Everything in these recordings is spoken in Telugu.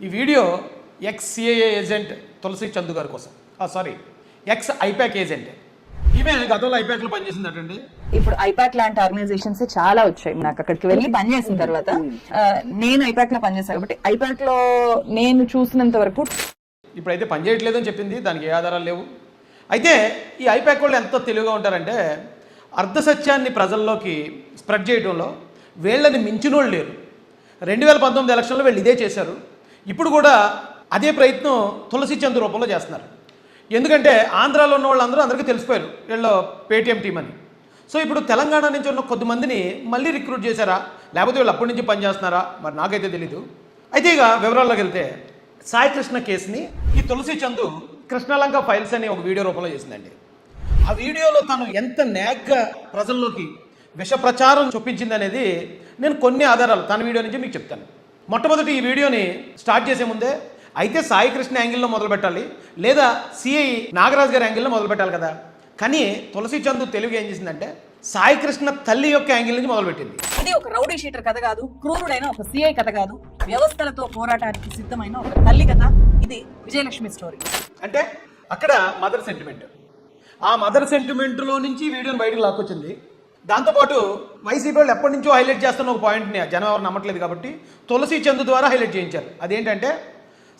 ఈ వీడియో ఎక్స్ సిఐఏ ఏజెంట్ తులసి చందు గారి కోసం, సారీ ఎక్స్ ఐపాక్ ఏజెంట్. ఈమె గతంలో ఐపాక్లో పనిచేసిందటండి. ఇప్పుడు ఐపాక్ లాంటి ఆర్గనైజేషన్స్ చాలా వచ్చాయి. నాకు అక్కడికి వెళ్ళి పనిచేసిన తర్వాత నేను ఐపాక్ లో పనిచేశాను కాబట్టి ఐపాక్ లో నేను చూసినంత వరకు ఇప్పుడైతే పనిచేయట్లేదని చెప్పింది, దానికి ఏ ఆధారాలు లేవు. అయితే ఈ ఐపాక్ వాళ్ళు ఎంతో తెలివిగా ఉంటారంటే అర్ధ సత్యాన్ని ప్రజల్లోకి స్ప్రెడ్ చేయడంలో వీళ్ళని మించిన వాళ్ళు లేరు. 2019 ఎలక్షన్లో వీళ్ళు ఇదే చేశారు. ఇప్పుడు కూడా అదే ప్రయత్నం తులసి చందు రూపంలో చేస్తున్నారు. ఎందుకంటే ఆంధ్రాలో ఉన్న వాళ్ళందరూ అందరికీ తెలిసిపోయారు వీళ్ళు పేటీఎం టీం అని. సో ఇప్పుడు తెలంగాణ నుంచి ఉన్న కొద్దిమందిని మళ్ళీ రిక్రూట్ చేశారా, లేకపోతే వీళ్ళు అప్పటి నుంచి పనిచేస్తున్నారా, మరి నాకైతే తెలీదు. అయితే ఇక వివరాల్లోకి వెళ్తే సాయి కృష్ణ కేసుని ఈ తులసి చందు కృష్ణలంక ఫైల్స్ అని ఒక వీడియో రూపంలో చేసిందండి. ఆ వీడియోలో తను ఎంత నేగ్గా ప్రజల్లోకి విష ప్రచారం చూపించింది అనేది నేను కొన్ని ఆధారాలు తన వీడియో నుంచి మీకు చెప్తాను. మొట్టమొదటి ఈ వీడియోని స్టార్ట్ చేసే ముందే అయితే సాయి కృష్ణ యాంగిల్లో మొదలు పెట్టాలి, లేదా సిఐ నాగరాజ్ గారి యాంగిల్లో మొదలు పెట్టాలి కదా. కానీ తులసి చందు తెలుగు ఏం చేసిందంటే సాయి కృష్ణ తల్లి యొక్క యాంగిల్ నుంచి మొదలుపెట్టింది. ఇది ఒక రౌడీ షీటర్ కథ కాదు, క్రూరుడైన ఒక సిఐ కథ కాదు, వ్యవస్థలతో పోరాటానికి సిద్ధమైన ఒక తల్లి కథ. ఇది విజయలక్ష్మి స్టోరీ. అంటే అక్కడ మదర్ సెంటిమెంట్, ఆ మదర్ సెంటిమెంట్లో నుంచి వీడియోని బయటకు లాక్కొచ్చింది. దాంతోపాటు వైసీపీ వాళ్ళు ఎప్పటి నుంచో హైలైట్ చేస్తున్న ఒక పాయింట్ని జనం ఎవరు నమ్మట్లేదు కాబట్టి తులసి చందు ద్వారా హైలైట్ చేయించారు. అదేంటంటే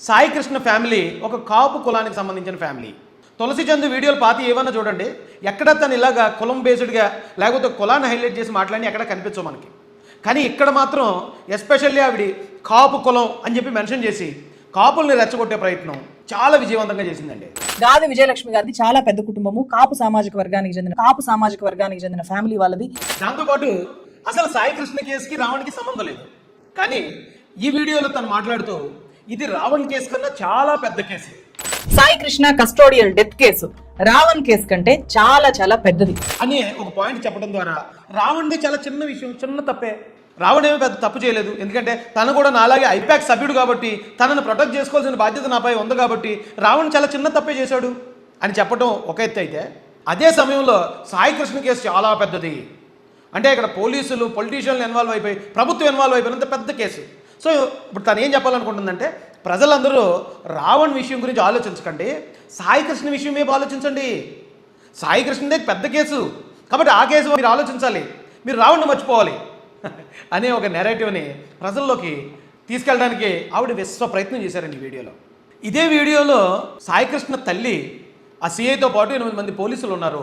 సాయి కృష్ణ ఫ్యామిలీ ఒక కాపు కులానికి సంబంధించిన ఫ్యామిలీ. తులసి చందు వీడియోలు పాతి ఏమన్నా చూడండి, ఎక్కడ తను ఇలాగా కులం బేస్డ్గా లేకపోతే కులాన్ని హైలైట్ చేసి మాట్లాడి ఎక్కడ కనిపించవు మనకి. కానీ ఇక్కడ మాత్రం ఎస్పెషల్లీ ఆవిడ కాపు కులం అని చెప్పి మెన్షన్ చేసి కాపుల్ని రెచ్చగొట్టే ప్రయత్నం చాలా విజయవంతంగా చేసిందండి. గాది విజయలక్ష్మి గారిది చాలా పెద్ద కుటుంబము, కాపు సామాజిక వర్గానికి చెందిన ఫ్యామిలీ వాళ్ళది. దాంతోపాటు అసలు సాయి కృష్ణ కేసుకి రావణ్కి సంబంధం లేదు. కానీ ఈ వీడియోలో తను మాట్లాడుతూ ఇది రావణ్ కేసు కన్నా చాలా పెద్ద case, Sai Krishna custodial death case Ravan case కంటే చాలా చాలా పెద్దది అని ఒక పాయింట్ చెప్పడం ద్వారా రావణ్ది చాలా చిన్న విషయం, చిన్న తప్పే. రావణ్ ఏమీ పెద్ద తప్పు చేయలేదు, ఎందుకంటే తను కూడా నాలాగే ఐపాక్ సభ్యుడు కాబట్టి తనను ప్రొటెక్ట్ చేసుకోవాల్సిన బాధ్యత నాపై ఉంది కాబట్టి రావణ్ చాలా చిన్న తప్పే చేశాడు అని చెప్పడం ఒక ఎత్తు అయితే, అదే సమయంలో సాయి కృష్ణ కేసు చాలా పెద్దది. అంటే ఇక్కడ పోలీసులు పొలిటీషియన్లు ఇన్వాల్వ్ అయిపోయి ప్రభుత్వం ఇన్వాల్వ్ అయిపోయినంత పెద్ద కేసు. సో ఇప్పుడు తను ఏం చెప్పాలనుకుంటుందంటే ప్రజలందరూ రావణ్ విషయం గురించి ఆలోచించకండి, సాయి కృష్ణ విషయం మీద ఆలోచించండి. సాయి కృష్ణదే పెద్ద కేసు కాబట్టి ఆ కేసు మీరు ఆలోచించాలి, మీరు రావణ్ని మర్చిపోవాలి అనే ఒక నెరేటివ్ని ప్రజల్లోకి తీసుకెళ్ళడానికి ఆవిడ విశ్వ ప్రయత్నం చేశారండి ఈ వీడియోలో. ఇదే వీడియోలో సాయి కృష్ణ తల్లి ఆ సిఐతో పాటు 8 మంది పోలీసులు ఉన్నారు,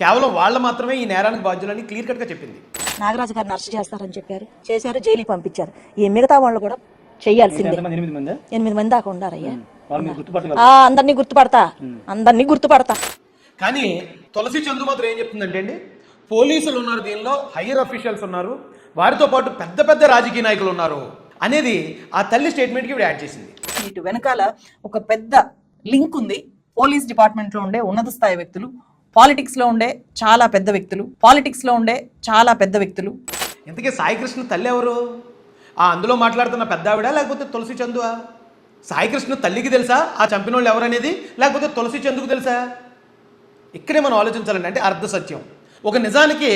కేవలం వాళ్ళు మాత్రమే ఈ నేరానికి బాధ్యులని క్లియర్ కట్గా చెప్పింది. నాగరాజు గారిని అరెస్ట్ చేస్తారని చెప్పారు, చేశారు, జైలుకి పంపించారు. ఈ మిగతా వాళ్ళు కూడా చెయ్యాల్సిందే. 8 మంది దాకా ఉండారయ్యా. అందరినీ గుర్తుపడతా. కానీ తులసి చందు మాత్రం ఏం చెప్తుందంటే అండి, పోలీసులు ఉన్నారు, దీనిలో హైయర్ అఫీషియల్స్ ఉన్నారు, వారితో పాటు పెద్ద పెద్ద రాజకీయ నాయకులు ఉన్నారు అనేది ఆ తల్లి స్టేట్మెంట్కి ఇప్పుడు యాడ్ చేసింది. ఇటు వెనకాల ఒక పెద్ద లింక్ ఉంది. పోలీస్ డిపార్ట్మెంట్లో ఉండే ఉన్నత స్థాయి వ్యక్తులు, పాలిటిక్స్ లో ఉండే చాలా పెద్ద వ్యక్తులు. ఇంతకీ సాయి కృష్ణ తల్లి ఎవరు? అందులో మాట్లాడుతున్న పెద్ద ఆవిడ లేకపోతే తులసి చందువా? సాయి కృష్ణ తల్లికి తెలుసా ఆ చంపిన వాళ్ళు ఎవరనేది, లేకపోతే తులసి చందుకు తెలుసా? ఇక్కడే మనం ఆలోచించాలండి. అంటే అర్ధ సత్యం ఒక నిజానికి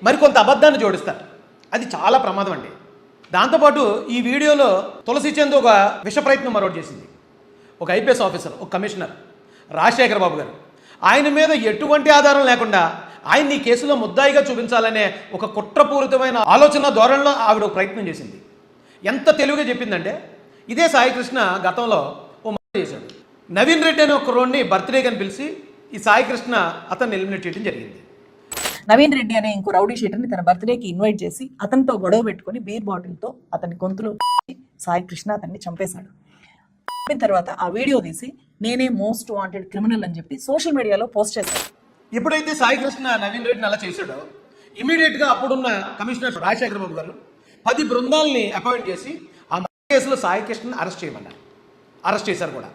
మరికొంత అబద్ధాన్ని జోడిస్తారు, అది చాలా ప్రమాదం అండి. దాంతోపాటు ఈ వీడియోలో తులసి చందు ఒక విష ప్రయత్నం మరొకటి చేసింది. ఒక ఐపీఎస్ ఆఫీసర్, ఒక కమిషనర్ రాజశేఖర్ బాబు గారు, ఆయన మీద ఎటువంటి ఆధారం లేకుండా ఆయన్ని ఈ కేసులో ముద్దాయిగా చూపించాలనే ఒక కుట్రపూరితమైన ఆలోచన ధోరణిలో ఆవిడ ఒక ప్రయత్నం చేసింది. ఎంత తెలివిగా చెప్పిందంటే ఇదే సాయి కృష్ణ గతంలో ఓ మర్డర్ చేశాడు. నవీన్ రెడ్డి అనే ఒక రోడ్ని బర్త్డేకి అని పిలిచి ఈ సాయి కృష్ణ అతన్ని ఎలిమినేట్ చేయడం జరిగింది. నవీన్ రెడ్డి అనే ఇంకో రౌడీ షీటర్ని తన బర్త్డేకి ఇన్వైట్ చేసి అతనితో గొడవ పెట్టుకుని బీర్ బాటిల్తో అతని గొంతులో సాయి కృష్ణ అతన్ని చంపేశాడు. తర్వాత ఆ వీడియో తీసి నేనే మోస్ట్ వాంటెడ్ క్రిమినల్ అని చెప్పి సోషల్ మీడియాలో పోస్ట్ చేశాడు. ఎప్పుడైతే సాయి కృష్ణ నవీన్ రెడ్డిని అలా చేశాడో ఇమీడియట్గా అప్పుడున్న కమిషనర్ రాజశేఖర బాబు గారు 10 బృందాలని అపాయింట్ చేసి ఆ కేసులో సాయి కృష్ణని అరెస్ట్ చేశారు కూడా.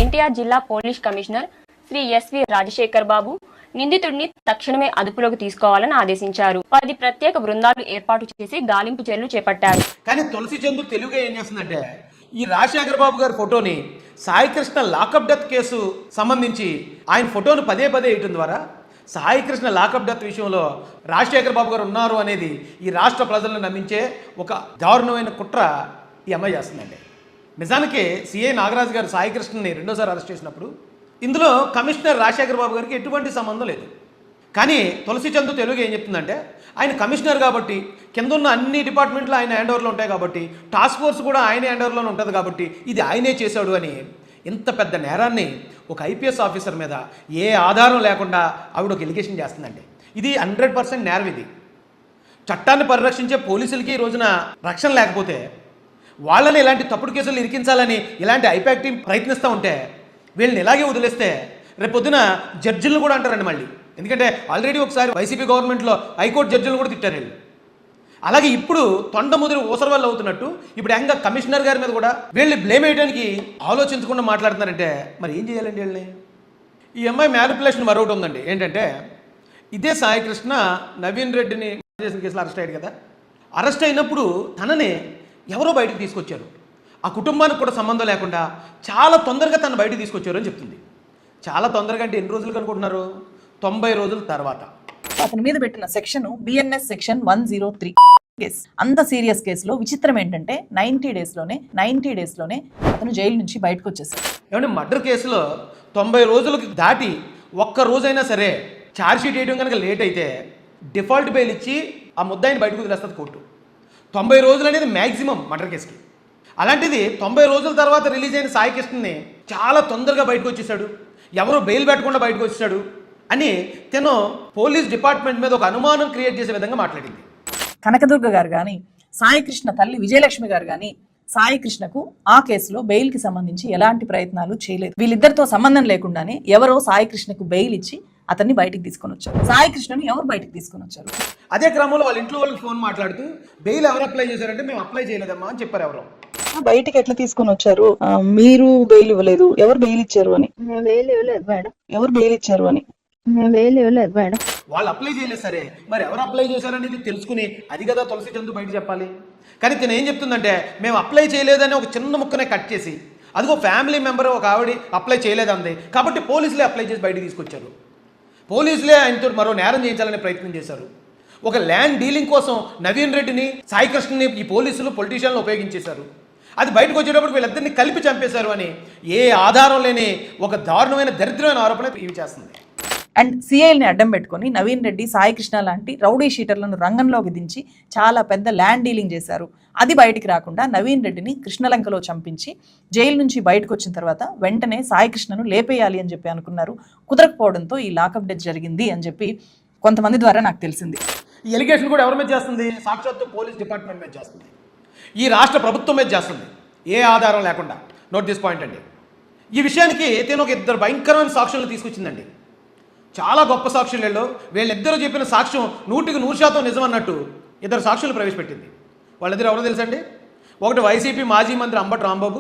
ఎన్టీఆర్ జిల్లా పోలీస్ కమిషనర్ శ్రీ ఎస్వి రాజశేఖర్ బాబు నిందితుడిని తక్షణమే అదుపులోకి తీసుకోవాలని ఆదేశించారు. 10 ప్రత్యేక బృందాలు ఏర్పాటు చేసి గాలింపు చర్యలు చేపట్టారు. కానీ తులసి చందు తెలుగుగా ఏం చేస్తుందంటే ఈ రాజశేఖర్ బాబు గారి ఫోటోని Sai Krishna lockup death case సంబంధించి ఆయన ఫోటోను పదే వేయటం ద్వారా సాయి కృష్ణ లాకప్ డెత్ విషయంలో రాజశేఖర్ బాబు గారు ఉన్నారు అనేది ఈ రాష్ట్ర ప్రజలను నమ్మించే ఒక దారుణమైన కుట్ర ఈ అమ్మాయి చేస్తుందండి. నిజానికి సిఐ నాగరాజు గారు సాయికృష్ణని రెండోసారి అరెస్ట్ చేసినప్పుడు ఇందులో కమిషనర్ రాజశేఖర్ బాబు గారికి ఎటువంటి సంబంధం లేదు. కానీ తులసి చందు తెలుగు ఏం చెప్తుందంటే ఆయన కమిషనర్ కాబట్టి కింద ఉన్న అన్ని డిపార్ట్మెంట్లు ఆయన హ్యాండ్ ఓవర్లో ఉంటాయి కాబట్టి టాస్క్ ఫోర్స్ కూడా ఆయన హ్యాండ్ ఓవర్లోనే ఉంటుంది కాబట్టి ఇది ఆయనే చేశాడు అని ఇంత పెద్ద నేరాన్ని ఒక ఐపీఎస్ ఆఫీసర్ మీద ఏ ఆధారం లేకుండా ఆవిడ ఒక ఎలిగేషన్ చేస్తుందండి. ఇది 100% నేరం. ఇది చట్టాన్ని పరిరక్షించే పోలీసులకి ఈ రోజున రక్షణ లేకపోతే వాళ్ళని ఇలాంటి తప్పుడు కేసులు ఇరికించాలని ఇలాంటి ఐపాక్ టీం ప్రయత్నిస్తూ ఉంటే వీళ్ళని ఇలాగే వదిలేస్తే రేపొద్దున జడ్జిలను కూడా అంటారండి మళ్ళీ. ఎందుకంటే ఆల్రెడీ ఒకసారి వైసీపీ గవర్నమెంట్లో హైకోర్టు జడ్జిలు కూడా తిట్టారు వీళ్ళు. అలాగే ఇప్పుడు తొండ ముదిరి ఊసర వల్ల అవుతున్నట్టు ఇప్పుడు ఏకంగా కమిషనర్ గారి మీద కూడా వీళ్ళు బ్లేమ్ వేయడానికి ఆలోచించకుండా మాట్లాడుతున్నారంటే మరి ఏం చేయాలండి వీళ్ళని? ఈ అమ్మాయి మ్యానిపులేషన్ మరొకటి ఉందండి. ఏంటంటే ఇదే సాయికృష్ణ నవీన్ రెడ్డిని చేసిన కేసులో అరెస్ట్ అయ్యాడు కదా. అరెస్ట్ అయినప్పుడు తనని ఎవరో బయటకు తీసుకొచ్చారు. ఆ కుటుంబానికి కూడా సంబంధం లేకుండా చాలా తొందరగా తను బయటకు తీసుకొచ్చారు అని చెప్తుంది. చాలా తొందరగా అంటే ఎన్ని రోజులు అనుకుంటున్నారు? 90 రోజుల తర్వాత. అతని మీద పెట్టిన సెక్షన్ బిఎన్ఎస్ సెక్షన్ 103 కేసు. అంత సీరియస్ కేసులో విచిత్రం ఏంటంటే 90 డేస్లోనే అతను జైలు నుంచి బయటకు వచ్చేసాడు. ఏమంటే మర్డర్ కేసులో 90 రోజులకు దాటి ఒక్క రోజైనా సరే ఛార్జ్షీట్ వేయడం కనుక లేట్ అయితే డిఫాల్ట్ బెయిల్ ఇచ్చి ఆ ముద్దాయిని బయటకు వదిలేస్తుంది కోర్టు. 90 రోజులు అనేది మ్యాక్సిమం మర్డర్ కేసుకి. అలాంటిది 90 రోజుల తర్వాత రిలీజ్ అయిన సాయికృష్ణని చాలా తొందరగా బయటకు వచ్చేసాడు, ఎవరో బెయిల్ పెట్టకుండా బయటకు వచ్చేసాడు అని తను పోలీస్ డిపార్ట్మెంట్ మీద ఒక అనుమానం క్రియేట్ చేసే విధంగా మాట్లాడింది. కనకదుర్గ గారు కానీ సాయికృష్ణ తల్లి విజయలక్ష్మి గారు కానీ సాయికృష్ణకు ఆ కేసులో బెయిల్కి సంబంధించి ఎలాంటి ప్రయత్నాలు చేయలేదు. వీళ్ళిద్దరితో సంబంధం లేకుండానే ఎవరో సాయికృష్ణకు బెయిల్ ఇచ్చి అతన్ని బయటికి తీసుకొని వచ్చారు. సాయికృష్ణను ఎవరు బయటికి తీసుకొని వచ్చారు? అదే క్రమంలో వాళ్ళ ఇంట్లో వాళ్ళకి ఫోన్ మాట్లాడుతూ బెయిల్ ఎవరు అప్లై చేశారంటే మేము అప్లై చేయలేదమ్మా అని చెప్పారు. ఎవరో బయటికి ఎట్లా తీసుకొని వచ్చారు? మీరు బెయిల్ ఇవ్వలేదు, ఎవరు బెయిల్ ఇచ్చారు అని? బెయిల్ ఇవ్వలేదు మేడం. ఎవరు బెయిల్ ఇచ్చారు అని? బెయిల్ ఇవ్వలేదు మేడం. వాళ్ళు అప్లై చేయలేదు. సరే మరి ఎవరు అప్లై చేశారనేది తెలుసుకుని అది కదా తులసి చందు బయట చెప్పాలి. కానీ తను ఏం చెప్తుందంటే మేము అప్లై చేయలేదని ఒక చిన్న ముక్కనే కట్ చేసి అదిగో ఫ్యామిలీ మెంబర్ ఒక ఆవిడ అప్లై చేయలేదంది కాబట్టి పోలీసులే అప్లై చేసి బయటకు తీసుకొచ్చారు. పోలీసులే ఆయనతో మరో నేరం చేయించాలనే ప్రయత్నం చేశారు. ఒక ల్యాండ్ డీలింగ్ కోసం నవీన్ రెడ్డిని సాయికృష్ణని ఈ పోలీసులు పొలిటీషియన్లు ఉపయోగించేశారు. అది బయటకు వచ్చేటప్పుడు వీళ్ళిద్దరిని కలిపి చంపేశారు అని ఏ ఆధారం లేని ఒక దారుణమైన దరిద్రమైన ఆరోపణ ఇవి చేస్తుంది. అండ్ సిఐల్ని అడ్డం పెట్టుకొని నవీన్ రెడ్డి సాయికృష్ణ లాంటి రౌడీ షీటర్లను రంగంలోకి దించి చాలా పెద్ద ల్యాండ్ డీలింగ్ చేశారు. అది బయటికి రాకుండా నవీన్ రెడ్డిని కృష్ణలంకలో చంపించి జైలు నుంచి బయటకు వచ్చిన తర్వాత వెంటనే సాయికృష్ణను లేపేయాలి అని చెప్పి అనుకున్నారు. కుదరకపోవడంతో ఈ లాకప్ డెత్ జరిగింది అని చెప్పి కొంతమంది ద్వారా నాకు తెలిసింది. ఈ ఎలిగేషన్ కూడా ఎవరి మీద చేస్తుంది? సాక్షాత్తు పోలీస్ డిపార్ట్మెంట్ మీద చేస్తుంది, ఈ రాష్ట్ర ప్రభుత్వం మీద చేస్తుంది, ఏ ఆధారం లేకుండా. నోట్ దిస్ పాయింట్ అండి. ఈ విషయానికి తేను ఒక ఇద్దరు భయంకరమైన సాక్షులను తీసుకొచ్చిందండి. చాలా గొప్ప సాక్షులలో వీళ్ళిద్దరూ చెప్పిన సాక్ష్యం 100% నిజం అన్నట్టు ఇద్దరు సాక్షులు ప్రవేశపెట్టింది. వాళ్ళిద్దరు ఎవరో తెలుసండి? ఒకటి వైసీపీ మాజీ మంత్రి అంబటి రాంబాబు,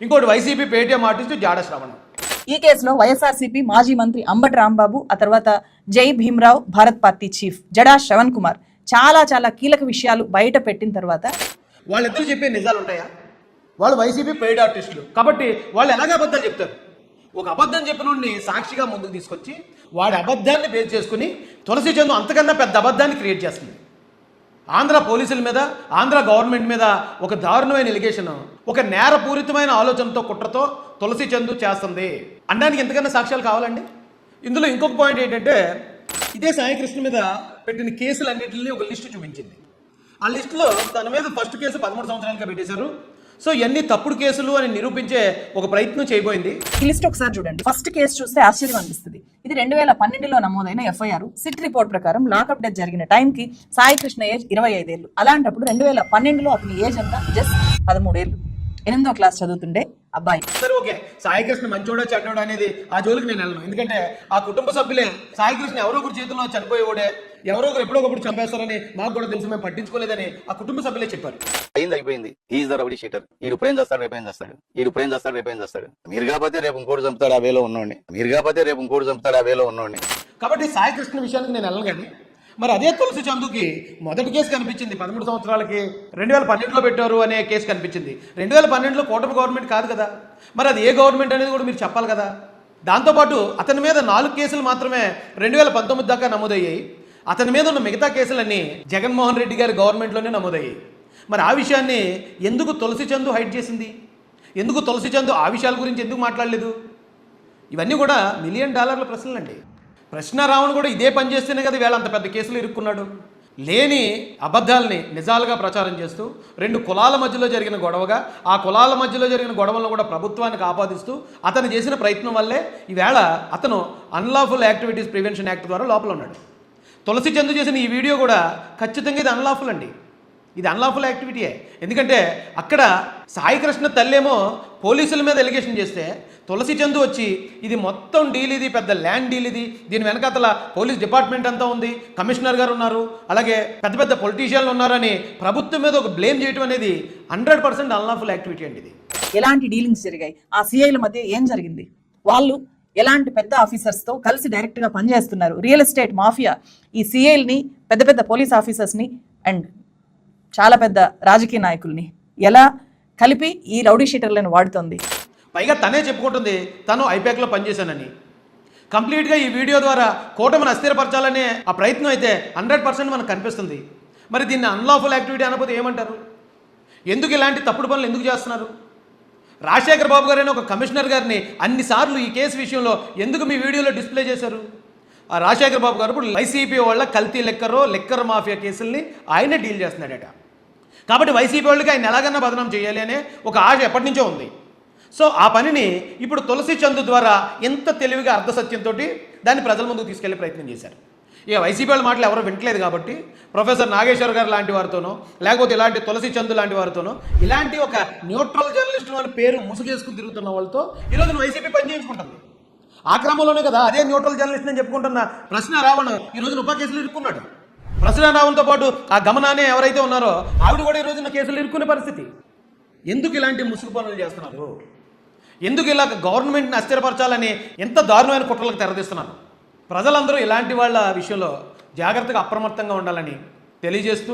ఇంకోటి వైసీపీ పేటీఎం ఆర్టిస్టు జాడ శ్రవణ్. ఈ కేసులో వైఎస్ఆర్సీపీ మాజీ మంత్రి అంబటి రాంబాబు, ఆ తర్వాత జై భీమ్రావ్ భారత్ పార్టీ చీఫ్ జడా శ్రవణ్ కుమార్ చాలా కీలక విషయాలు బయట పెట్టిన తర్వాత వాళ్ళిద్దరు చెప్పే నిజాలు ఉంటాయా? వాళ్ళు వైసీపీ పెయిడ్ ఆర్టిస్టులు కాబట్టి వాళ్ళు ఎలాగ అబద్ధాలు చెప్తారు. ఒక అబద్ధం చెప్పినోడిని సాక్షిగా ముందుకు తీసుకొచ్చి వాడి అబద్ధాన్ని బేస్ చేసుకుని తులసి చందు అంతకన్నా పెద్ద అబద్ధాన్ని క్రియేట్ చేస్తుంది. ఆంధ్ర పోలీసుల మీద, ఆంధ్ర గవర్నమెంట్ మీద ఒక దారుణమైన ఎలిగేషన్, ఒక నేరపూరితమైన ఆలోచనతో కుట్రతో తులసి చందు చేస్తుంది అనడానికి ఎంతకన్నా సాక్ష్యాలు కావాలండి? ఇందులో ఇంకొక పాయింట్ ఏంటంటే ఇదే సాయికృష్ణ మీద పెట్టిన కేసులన్నింటినీ ఒక లిస్టు చూపించింది. ఆ లిస్టులో తన మీద ఫస్ట్ కేసు 13 సంవత్సరాలుగా పెట్టేశారు. సో ఇవన్నీ తప్పుడు కేసులు అని నిరూపించే ఒక ప్రయత్నం చేయబోయింది. ఈ లిస్ట్ ఒకసారి చూడండి. ఫస్ట్ కేసు చూస్తే ఆశ్చర్యం అనిపిస్తుంది. ఇది 2012లో నమోదైన ఎఫ్ఐఆర్. సిట్ రిపోర్ట్ ప్రకారం లాకప్ డెత్ జరిగిన టైంకి సాయికృష్ణ ఏజ్ 25 ఏళ్ళు. అలాంటప్పుడు 2012లో అతని ఏజ్ అంతా జస్ట్ 13 ఏళ్ళు. 8వ క్లాస్ చదువుతుండే అబ్బాయి. సరే ఓకే, సాయికృష్ణ మంచోడా చెడ్డోడా అనేది ఆ జోలికి నేను వెళ్ళను. ఎందుకంటే ఆ కుటుంబ సభ్యులే సాయికృష్ణ ఎవరో ఒకరు చేతుల్లో చనిపోయేవాడే, ఎవరో ఒకరు ఎప్పుడో ఒకప్పుడు చంపేస్తారని మాకు కూడా తెలుసు, మేము పట్టించుకోలేదని ఆ కుటుంబ సభ్యులే చెప్పారు. అయిపోయింది. Is the rowdy sheeter. ఈడు ప్రేమ్ చేస్తాడు, రేపేం చేస్తాడు, ఈడు ప్రేమ్ చేస్తాడు, రేపేం చేస్తాడు. మీరు కాకపోతే రేపు ఇంకోటి చంపుతాడు, ఆ వేలో ఉన్నోడిని. మీరు కాకపోతే రేపు ఇంకోటి చంపుతాడు, ఆ వేలో ఉన్నోడిని. కాబట్టి సాయికృష్ణ విషయానికి నేను వెళ్ళను. కానీ మరి అదే తులసి చందుకి మొదటి కేసు కనిపించింది 13 సంవత్సరాలకి 2012లో పెట్టారు అనే కేసు కనిపించింది. 2012లో కూటమి గవర్నమెంట్ కాదు కదా, మరి అది ఏ గవర్నమెంట్ అనేది కూడా మీరు చెప్పాలి కదా. దాంతోపాటు అతని మీద 4 కేసులు మాత్రమే 2019 దాకా నమోదయ్యాయి. అతని మీద ఉన్న మిగతా కేసులన్నీ జగన్మోహన్ రెడ్డి గారి గవర్నమెంట్లోనే నమోదయ్యాయి. మరి ఆ విషయాన్ని ఎందుకు తులసి చందు హైడ్ చేసింది? ఎందుకు తులసి చంద్ ఆ విషయాల గురించి ఎందుకు మాట్లాడలేదు? ఇవన్నీ కూడా $1 మిలియన్ ప్రశ్నలండి. ప్రశ్న రావణ్ కూడా ఇదే పని చేస్తేనే కదా వేళ అంత పెద్ద కేసులు ఇరుక్కున్నాడు. లేని అబద్ధాలని నిజాలుగా ప్రచారం చేస్తూ 2 కులాల మధ్యలో జరిగిన గొడవగా, ఆ కులాల మధ్యలో జరిగిన గొడవలను కూడా ప్రభుత్వానికి ఆపాదిస్తూ అతను చేసిన ప్రయత్నం వల్లే ఈవేళ అతను అన్లాఫుల్ యాక్టివిటీస్ ప్రివెన్షన్ యాక్ట్ ద్వారా లోపల ఉన్నాడు. తులసి చంద్ చేసిన ఈ వీడియో కూడా ఖచ్చితంగా ఇది అన్లాఫుల్ అండి. ఇది అన్లాఫుల్ యాక్టివిటీయే. ఎందుకంటే అక్కడ సాయికృష్ణ తల్లేమో పోలీసుల మీద ఎలిగేషన్ చేస్తే తులసి చంద్ వచ్చి ఇది మొత్తం డీల్, ఇది పెద్ద ల్యాండ్ డీల్, ఇది దీని వెనకాతల పోలీస్ డిపార్ట్మెంట్ అంతా ఉంది, కమిషనర్ గారు ఉన్నారు, అలాగే పెద్ద పెద్ద పొలిటీషియన్లు ఉన్నారని ప్రభుత్వం మీద ఒక బ్లేమ్ చేయడం అనేది 100% అన్లాఫుల్ యాక్టివిటీ అండి. ఇది ఎలాంటి డీలింగ్స్ జరిగాయి, ఆ సిఐల మధ్య ఏం జరిగింది, వాళ్ళు ఎలాంటి పెద్ద ఆఫీసర్స్తో కలిసి డైరెక్ట్గా పనిచేస్తున్నారు, రియల్ ఎస్టేట్ మాఫియా ఈ సిఐల్ని, పెద్ద పెద్ద పోలీస్ ఆఫీసర్స్ని అండ్ చాలా పెద్ద రాజకీయ నాయకుల్ని ఎలా కలిపి ఈ రౌడీ షీటర్లను వాడుతోంది. పైగా తనే చెప్పుకుంటుంది తను ఐపాక్లో పనిచేశానని. కంప్లీట్గా ఈ వీడియో ద్వారా కూటమిని అస్థిరపరచాలనే ఆ ప్రయత్నం అయితే 100% మనకు కనిపిస్తుంది. మరి దీన్ని అన్లాఫుల్ యాక్టివిటీ అనకపోతే ఏమంటారు? ఎందుకు ఇలాంటి తప్పుడు పనులు ఎందుకు చేస్తున్నారు? రాజశేఖర్ బాబు గారైనా ఒక కమిషనర్ గారిని అన్నిసార్లు ఈ కేసు విషయంలో ఎందుకు మీ వీడియోలో డిస్ప్లే చేశారు? ఆ రాజశేఖర్ బాబు గారు ఇప్పుడు వైసీపీ వాళ్ళ కల్తీ లెక్కర్ మాఫియా కేసుల్ని ఆయనే డీల్ చేస్తున్నాడట. కాబట్టి వైసీపీ వాళ్ళకి ఆయన ఎలాగన్నా బదనాం చేయాలి అనే ఒక ఆశ ఎప్పటి నుంచో ఉంది. సో ఆ పనిని ఇప్పుడు తులసి చంద్ ద్వారా ఎంత తెలివిగా అర్ధసత్యంతో దాన్ని ప్రజల ముందుకు తీసుకెళ్లే ప్రయత్నం చేశారు. ఇక వైసీపీ వాళ్ళ మాటలు ఎవరో వింటలేదు కాబట్టి ప్రొఫెసర్ నాగేశ్వర్ గారు లాంటి వారితోనో, లేకపోతే ఇలాంటి తులసి చంద్ లాంటి వారితోనో, ఇలాంటి ఒక న్యూట్రల్ జర్నలిస్ట్ వాళ్ళ పేరు ముసుగేసుకుని తిరుగుతున్న వాళ్ళతో ఈరోజు వైసీపీ పని చేయించుకుంటుంది. ఆ క్రమంలోనే కదా అదే న్యూట్రల్ జర్నలిస్ట్ అని చెప్పుకుంటున్న ప్రశ్న రావణ్ ఈ రోజున ఉప కేసులు ఇరుక్కున్నాడు. ప్రశ్న రావణ్తో పాటు ఆ గమనాన్ని ఎవరైతే ఉన్నారో ఆవిడ కూడా ఈ రోజున కేసులు ఇరుక్కునే పరిస్థితి. ఎందుకు ఇలాంటి ముసుగు పనులు చేస్తున్నారు? ఎందుకు ఇలా గవర్నమెంట్ని అస్థిరపరచాలని ఎంత దారుణమైన కుట్రలకు తెరదీస్తున్నారు? ప్రజలందరూ ఇలాంటి వాళ్ళ విషయంలో జాగ్రత్తగా అప్రమత్తంగా ఉండాలని తెలియజేస్తూ